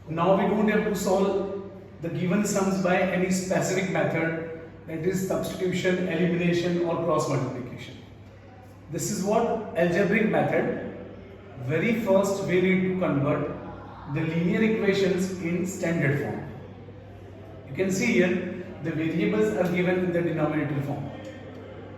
Now we don't have to solve the given sums by any specific method, that is substitution, elimination or cross multiplication. This is what algebraic method. Very first we need to convert the linear equations in standard form. You can see here the variables are given in the denominator form.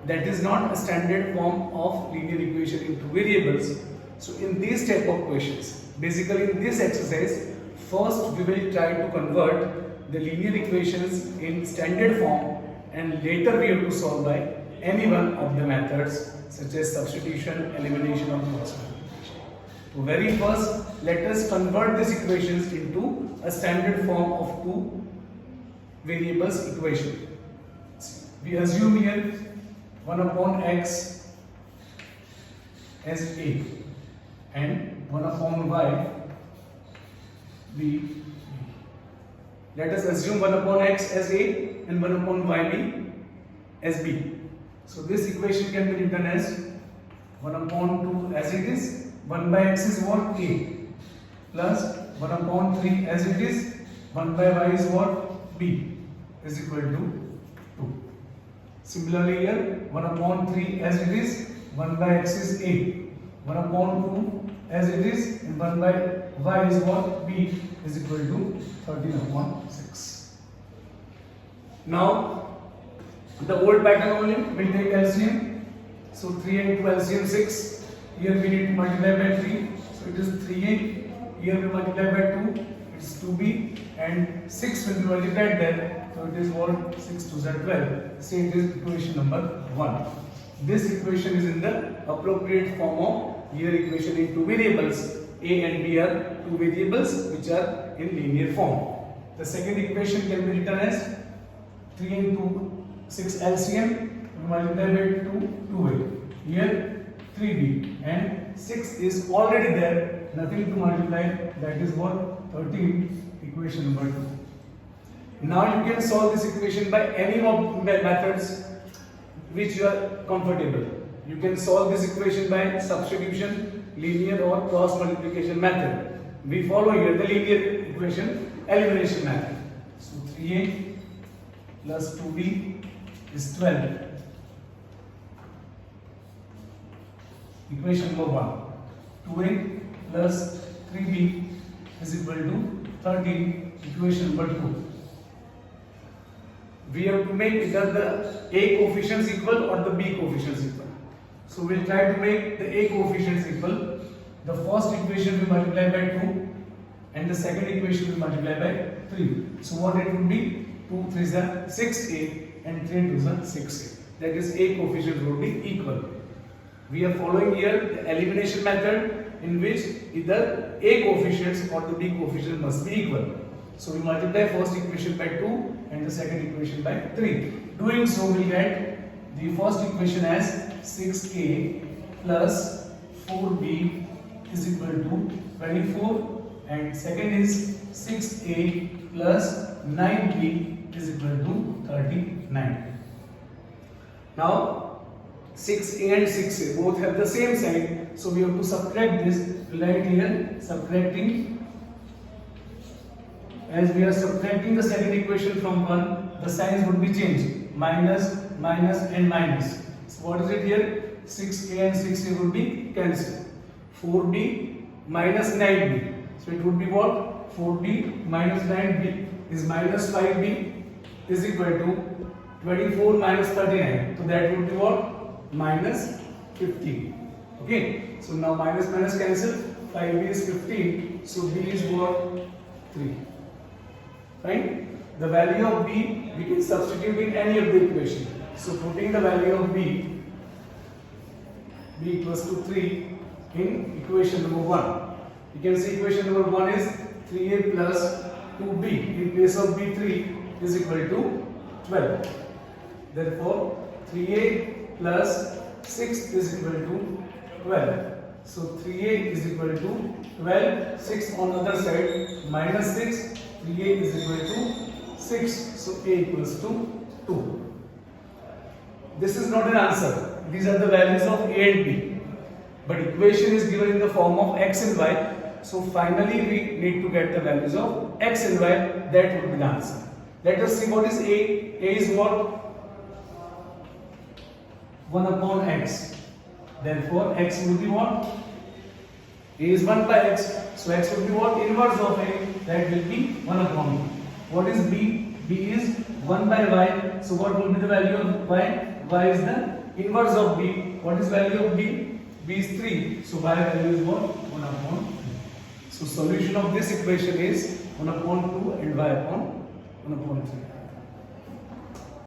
That is not a standard form of linear equation into variables. So in these type of questions, basically in this exercise, first we will try to convert the linear equations in standard form, and later we have to solve by any one of the methods such as substitution, elimination or cross multiplication. So very first, let us convert these equations into a standard form of two variables equation. We assume here 1 upon x as a and 1 upon y b. Let us assume 1 upon x as a and 1 upon y b as b. So this equation can be written as 1 upon 2 as it is, 1 by x is what? A, plus 1 upon 3 as it is, 1 by y is what? B, is equal to 2. Similarly here, 1 upon 3 as it is, 1 by x is A, 1 upon 2 as it is, and 1 by y is what? B, is equal to 13 upon 6. Now, the old pattern only, we'll take LCM. So 3 and 2 LCM 6. Here we need to multiply by 3. So it is 3a. Here we multiply by 2. It's 2b. And 6 will be multiplied there. So it is what? 6 2 are 12. See, it is equation number 1. This equation is in the appropriate form of linear equation in two variables. A and B are two variables which are in linear form. The second equation can be written as 3 and 2 6 LCM, we multiply by 2, 2a. Here 3b and 6 is already there, nothing to multiply, that is what? 13, equation number 2. Now you can solve this equation by any of methods which you are comfortable. You can solve this equation by substitution, linear or cross multiplication method. We follow here the linear equation elimination method. So 3a plus 2b is 12. Equation number 1. 2a plus 3b is equal to 13. Equation number 2. We have to make either the a coefficients equal or the b coefficients equal. So we will try to make the a coefficients equal. The first equation we multiply by 2 and the second equation we multiply by 3. So what it would be? 2 3 is 6a. And 3 2 is 6a. That is a coefficient would be equal. We are following here the elimination method in which either a coefficients or the b coefficient must be equal. So we multiply first equation by 2 and the second equation by 3. Doing so we get the first equation as 6a plus 4b is equal to 24 and second is 6a plus 9b is equal to 39. Now 6a and 6a both have the same sign, so we have to subtract this. Write here subtracting. As we are subtracting the second equation from 1, the signs would be changed. Minus, minus and minus. So what is it here? 6a and 6a would be cancelled. 4b minus 9b. So it would be what? 4b minus 9b is minus 5b is equal to 24 minus 39. So that would be what? Minus 15. Okay. So now minus minus cancel. 5b is 15. So b is what? 3. Fine. The value of b we can substitute in any of the equation. So putting the value of b equals to 3 in equation number 1. You can see equation number 1 is 3a plus 2b. In place of b3 is equal to 12. Therefore 3a plus 6 is equal to 12. So 3a is equal to 12. 6 on the other side minus 6. 3a is equal to 6. So a equals to 2. This is not an answer. These are the values of a and b. But equation is given in the form of x and y. So finally we need to get the values of x and y. That would be the answer. Let us see what is a. A is what? 1 upon x. Therefore x will be what? A is 1 by x. So x will be what? Inverse of a. That will be 1 upon b. What is b? B is 1 by y. So what will be the value of y? Y is the inverse of b. What is value of b? B is 3. So y value is what? 1 upon 3. So solution of this equation is 1 upon 2 and y upon 1 upon 3.